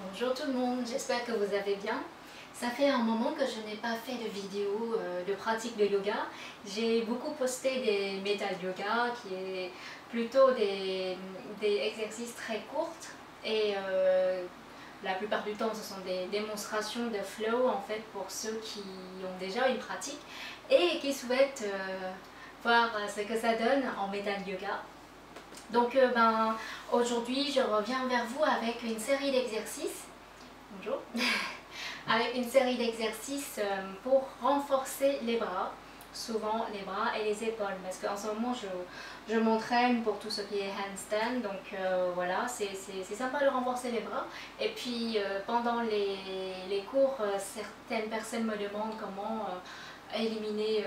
Bonjour tout le monde, j'espère que vous allez bien. Ça fait un moment que je n'ai pas fait de vidéo de pratique de yoga. J'ai beaucoup posté des méthodes yoga qui est plutôt des exercices très courts et la plupart du temps ce sont des démonstrations de flow en fait pour ceux qui ont déjà une pratique et qui souhaitent voir ce que ça donne en méthode yoga. Donc aujourd'hui je reviens vers vous avec une série d'exercices. Bonjour. Avec une série d'exercices pour renforcer les bras, souvent les bras et les épaules, parce qu'en ce moment je m'entraîne pour tout ce qui est handstand, donc voilà, c'est sympa de renforcer les bras. Et puis pendant les cours, certaines personnes me demandent comment éliminer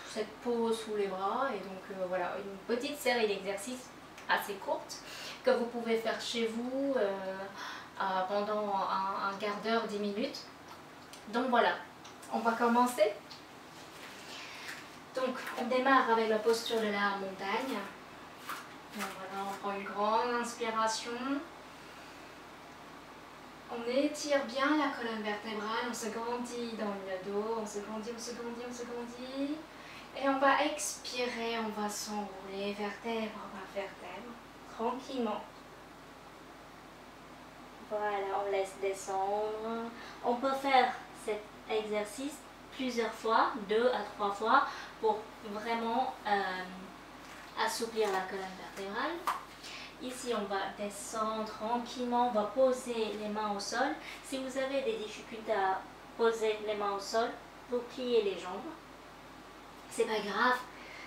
cette peau sous les bras, et donc voilà, une petite série d'exercices assez courte que vous pouvez faire chez vous pendant un quart d'heure, 10 minutes. Donc voilà, on va commencer. Donc on démarre avec la posture de la montagne. Donc voilà, on prend une grande inspiration. On étire bien la colonne vertébrale, on se grandit dans le dos, on se grandit, on se grandit, on se grandit. Et on va expirer, on va s'enrouler vertèbre par vertèbre, tranquillement. Voilà, on laisse descendre. On peut faire cet exercice plusieurs fois, 2 à 3 fois, pour vraiment assouplir la colonne vertébrale. Ici, on va descendre tranquillement, on va poser les mains au sol. Si vous avez des difficultés à poser les mains au sol, vous pliez les jambes. C'est pas grave,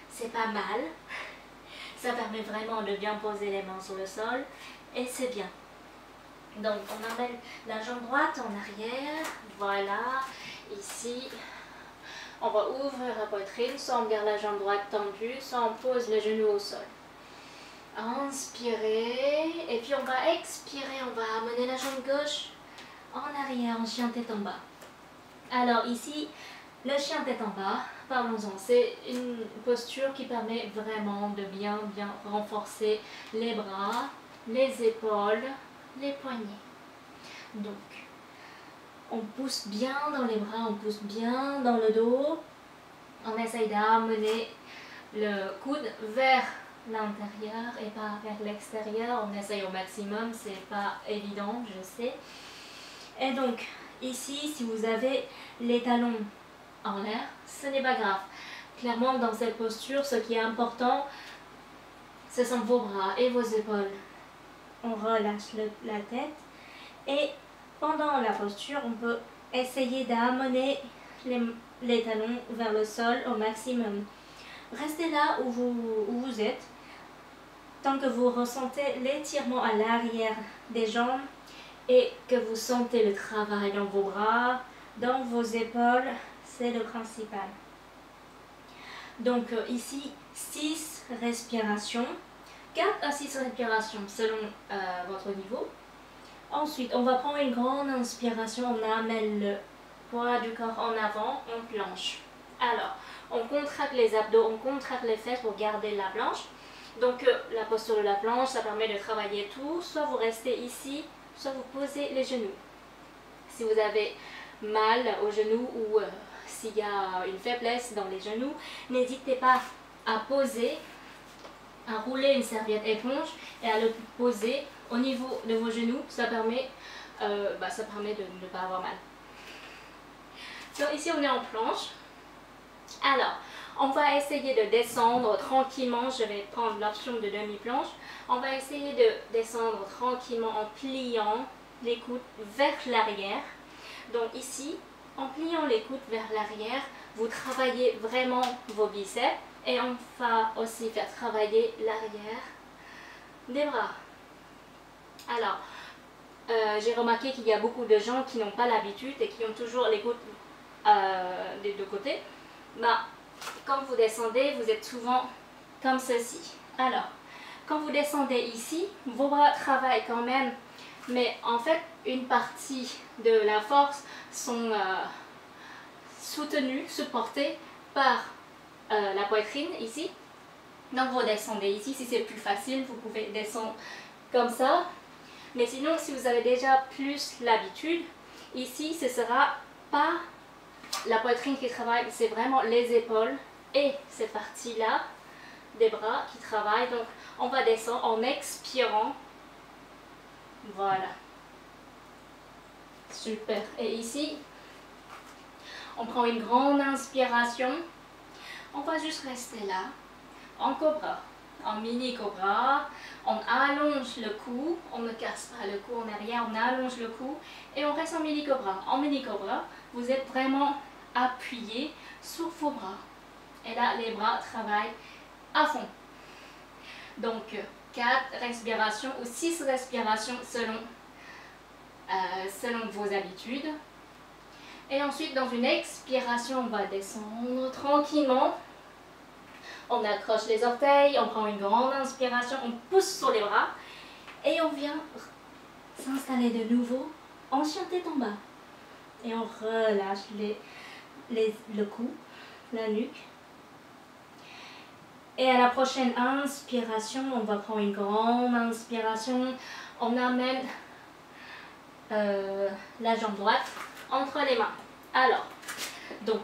c'est pas mal. Ça permet vraiment de bien poser les mains sur le sol et c'est bien. Donc on amène la jambe droite en arrière, voilà, ici. On va ouvrir la poitrine, soit on garde la jambe droite tendue, soit on pose le genou au sol. Inspirez, et puis on va expirer, on va amener la jambe gauche en arrière, en chien tête en bas. Alors ici, le chien tête en bas, parlons-en, c'est une posture qui permet vraiment de bien renforcer les bras, les épaules, les poignets. Donc, on pousse bien dans les bras, on pousse bien dans le dos. On essaye d'amener le coude vers l'intérieur et pas vers l'extérieur. On essaye au maximum, c'est pas évident, je sais. Et donc, ici, si vous avez les talons en l'air, ce n'est pas grave. Clairement, dans cette posture, ce qui est important, ce sont vos bras et vos épaules. On relâche la tête et pendant la posture, on peut essayer d'amener les talons vers le sol au maximum. Restez là où vous êtes tant que vous ressentez l'étirement à l'arrière des jambes et que vous sentez le travail dans vos bras, dans vos épaules, c'est le principal. Donc ici, 6 respirations, 4 à 6 respirations selon votre niveau. Ensuite, on va prendre une grande inspiration, on amène le poids du corps en avant, on planche. Alors, on contracte les abdos, on contracte les fesses pour garder la planche. Donc la posture de la planche, ça permet de travailler tout. Soit vous restez ici, soit vous posez les genoux. Si vous avez mal aux genoux ou s'il y a une faiblesse dans les genoux, n'hésitez pas à poser, à rouler une serviette éponge et à le poser au niveau de vos genoux. Ça permet de ne pas avoir mal. Donc ici on est en planche. Alors, on va essayer de descendre tranquillement. Je vais prendre l'option de demi-planche. On va essayer de descendre tranquillement en pliant les coudes vers l'arrière. Donc ici, en pliant les coudes vers l'arrière, vous travaillez vraiment vos biceps. Et on va aussi faire travailler l'arrière des bras. Alors, j'ai remarqué qu'il y a beaucoup de gens qui n'ont pas l'habitude et qui ont toujours les coudes des deux côtés. Quand vous descendez, vous êtes souvent comme ceci. Alors, quand vous descendez ici, vos bras travaillent quand même, mais en fait, une partie de la force sont soutenues, supportées par la poitrine ici. Donc vous descendez ici, si c'est plus facile, vous pouvez descendre comme ça. Mais sinon, si vous avez déjà plus l'habitude, ici, ce sera pas la poitrine qui travaille, c'est vraiment les épaules et cette partie-là des bras qui travaillent. Donc, on va descendre en expirant. Voilà. Super. Et ici, on prend une grande inspiration. On va juste rester là, en cobra, en mini cobra. On allonge le cou, on ne casse pas le cou en arrière, on allonge le cou et on reste en mini cobra. En mini cobra, vous êtes vraiment appuyé sur vos bras. Et là, les bras travaillent à fond. Donc, 4 respirations ou 6 respirations selon vos habitudes. Et ensuite, dans une expiration, on va descendre tranquillement. On accroche les orteils, on prend une grande inspiration, on pousse sur les bras et on vient s'installer de nouveau en chien tête en bas. Et on relâche le cou, la nuque. Et à la prochaine inspiration, on va prendre une grande inspiration. On amène la jambe droite entre les mains. Alors, donc,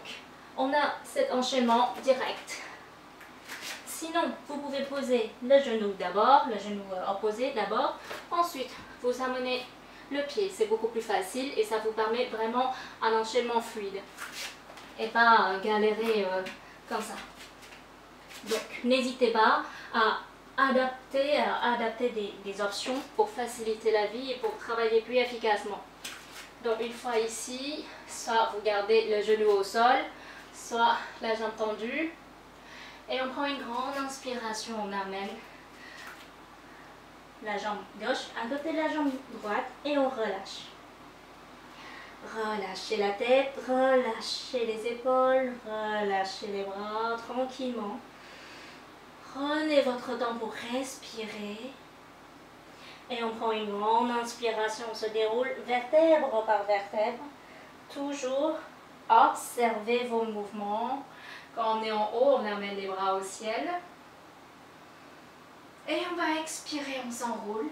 on a cet enchaînement direct. Sinon, vous pouvez poser le genou d'abord, le genou opposé d'abord. Ensuite, vous amenez le pied. C'est beaucoup plus facile et ça vous permet vraiment un enchaînement fluide. Et pas galérer comme ça. Donc, n'hésitez pas à adapter des options pour faciliter la vie et pour travailler plus efficacement. Donc, une fois ici, soit vous gardez le genou au sol, soit la jambe tendue. Et on prend une grande inspiration, on amène la jambe gauche à côté de la jambe droite et on relâche. Relâchez la tête, relâchez les épaules, relâchez les bras tranquillement. Prenez votre temps pour respirer. Et on prend une grande inspiration, on se déroule vertèbre par vertèbre. Toujours observez vos mouvements. Quand on est en haut, on amène les bras au ciel. Et on va expirer, on s'enroule.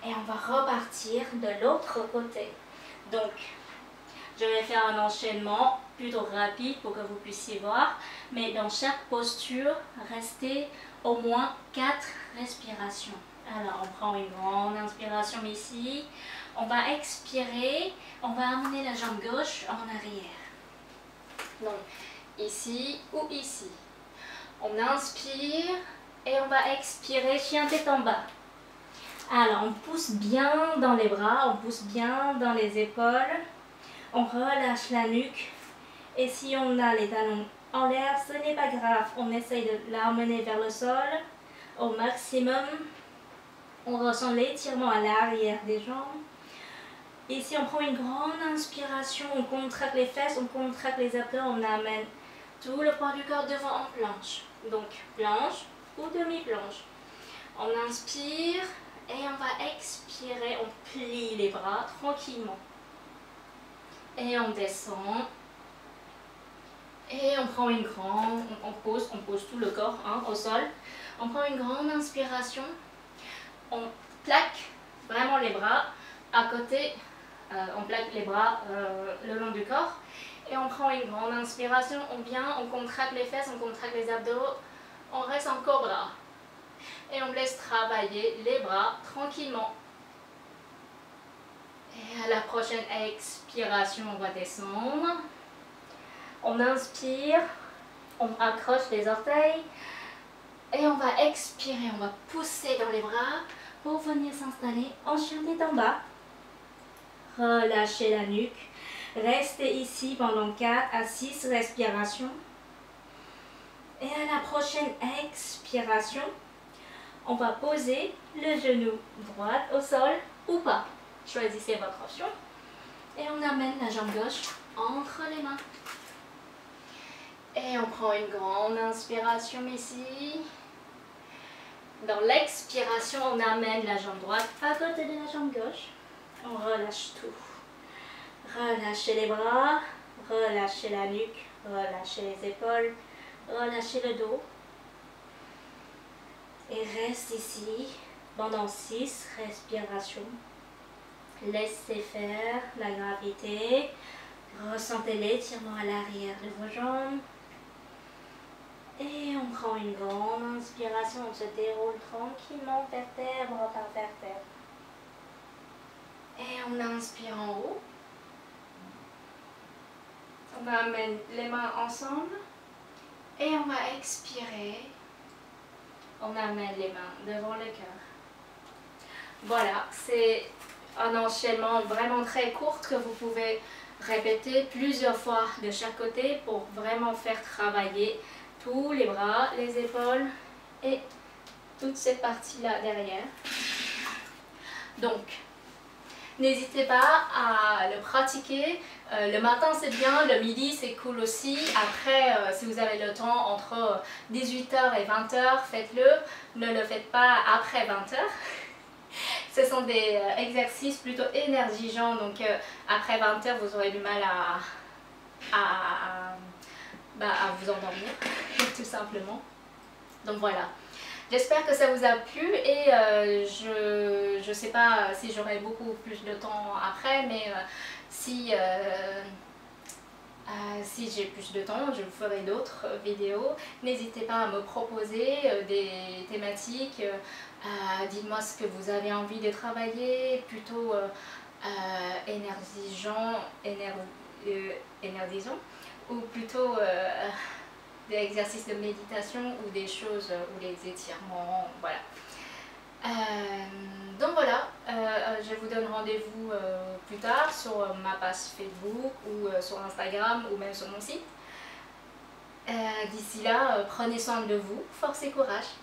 Et on va repartir de l'autre côté. Donc, je vais faire un enchaînement plutôt rapide pour que vous puissiez voir. Mais dans chaque posture, restez au moins 4 respirations. Alors, on prend une grande inspiration ici. On va expirer. On va amener la jambe gauche en arrière. Donc, ici ou ici. On inspire et on va expirer, chien tête en bas. Alors, on pousse bien dans les bras, on pousse bien dans les épaules. On relâche la nuque. Et si on a les talons en l'air, ce n'est pas grave. On essaye de l'amener vers le sol au maximum. On ressent l'étirement à l'arrière des jambes. Ici, on prend une grande inspiration, on contracte les fesses, on contracte les abdos, on amène tout le poids du corps devant en planche. Donc, planche ou demi-planche. On inspire et on va expirer, on plie les bras tranquillement. Et on descend. Et on prend une grande, on pose tout le corps au sol. On prend une grande inspiration. On plaque vraiment les bras à côté. On plaque les bras le long du corps et on prend une grande inspiration, on vient, on contracte les fesses, on contracte les abdos, on reste en cobra et on laisse travailler les bras tranquillement. Et à la prochaine expiration, on va descendre. On inspire, on accroche les orteils et on va expirer, on va pousser dans les bras pour venir s'installer en chien tête en bas. Relâchez la nuque. Restez ici pendant 4 à 6 respirations. Et à la prochaine expiration, on va poser le genou droit au sol ou pas. Choisissez votre option. Et on amène la jambe gauche entre les mains. Et on prend une grande inspiration ici. Dans l'expiration, on amène la jambe droite à côté de la jambe gauche. On relâche tout. Relâchez les bras, relâchez la nuque, relâchez les épaules, relâchez le dos. Et reste ici pendant 6 respirations. Laissez faire la gravité. Ressentez l'étirement à l'arrière de vos jambes. Et on prend une grande inspiration, on se déroule tranquillement vertèbre par vertèbre. Et on inspire en haut. On amène les mains ensemble. Et on va expirer. On amène les mains devant le cœur. Voilà, c'est un enchaînement vraiment très court que vous pouvez répéter plusieurs fois de chaque côté pour vraiment faire travailler tous les bras, les épaules et toute cette partie-là derrière. Donc, n'hésitez pas à le pratiquer. Le matin c'est bien, le midi c'est cool aussi. Après, si vous avez le temps entre 18h et 20h, faites-le. Ne le faites pas après 20h. Ce sont des exercices plutôt énergisants, donc après 20h vous aurez du mal à vous endormir, tout simplement. Donc voilà. J'espère que ça vous a plu et je ne sais pas si j'aurai beaucoup plus de temps après, mais si j'ai plus de temps, je ferai d'autres vidéos. N'hésitez pas à me proposer des thématiques. Dites-moi ce que vous avez envie de travailler, plutôt énergisant, ou plutôt des exercices de méditation ou des choses ou les étirements, voilà. Donc voilà, je vous donne rendez-vous plus tard sur ma page Facebook ou sur Instagram ou même sur mon site. D'ici là, prenez soin de vous, force et courage.